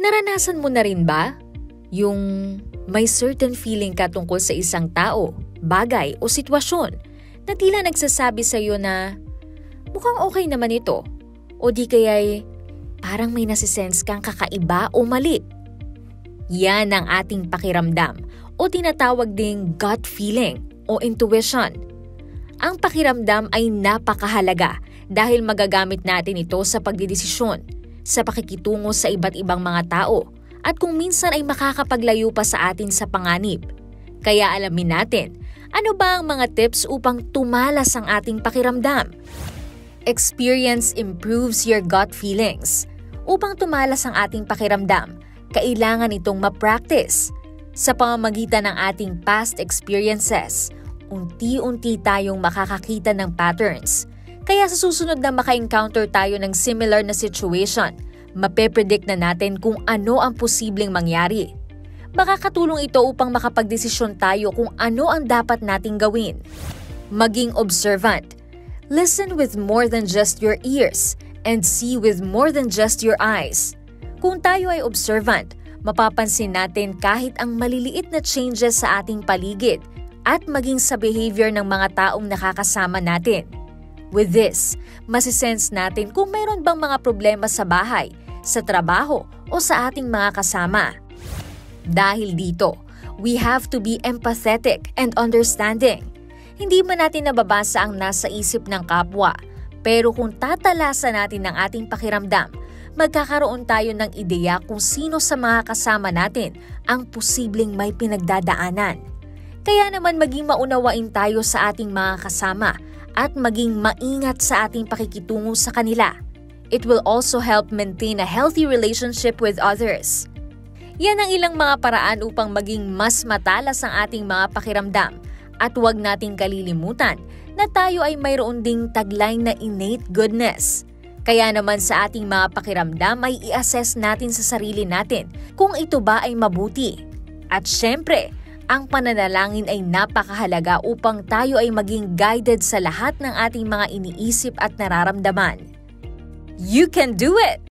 Naranasan mo na rin ba yung may certain feeling ka tungkol sa isang tao, bagay o sitwasyon na tila nagsasabi sa iyo na mukhang okay naman ito o di kaya'y parang may nasisense kang kakaiba o mali? Yan ang ating pakiramdam o tinatawag ding gut feeling o intuition. Ang pakiramdam ay napakahalaga dahil magagamit natin ito sa pagdedesisyon, sa pakikitungo sa iba't ibang mga tao, at kung minsan ay makakapaglayo pa sa atin sa panganib. Kaya alamin natin, ano ba ang mga tips upang tumalas ang ating pakiramdam? Experience improves your gut feelings. Upang tumalas ang ating pakiramdam, kailangan itong ma-practice. Sa pamamagitan ng ating past experiences, unti-unti tayong makakakita ng patterns. Kaya sa susunod na maka-encounter tayo ng similar na situation, mape-predict na natin kung ano ang posibleng mangyari. Makakatulong ito upang makapagdesisyon tayo kung ano ang dapat nating gawin. Maging observant. Listen with more than just your ears and see with more than just your eyes. Kung tayo ay observant, mapapansin natin kahit ang maliliit na changes sa ating paligid at maging sa behavior ng mga taong nakakasama natin. With this, masisense natin kung mayroon bang mga problema sa bahay, sa trabaho o sa ating mga kasama. Dahil dito, we have to be empathetic and understanding. Hindi man natin nababasa ang nasa isip ng kapwa, pero kung tatalasan natin ang ating pakiramdam, magkakaroon tayo ng ideya kung sino sa mga kasama natin ang posibleng may pinagdadaanan. Kaya naman maging maunawain tayo sa ating mga kasama at maging maingat sa ating pakikitungo sa kanila. It will also help maintain a healthy relationship with others. Yan ang ilang mga paraan upang maging mas matalas ang ating mga pakiramdam. At huwag nating kalilimutan na tayo ay mayroon ding tagline na innate goodness. Kaya naman sa ating mga pakiramdam ay i-assess natin sa sarili natin kung ito ba ay mabuti. At syempre, ang pananalangin ay napakahalaga upang tayo ay maging guided sa lahat ng ating mga iniisip at nararamdaman. You can do it!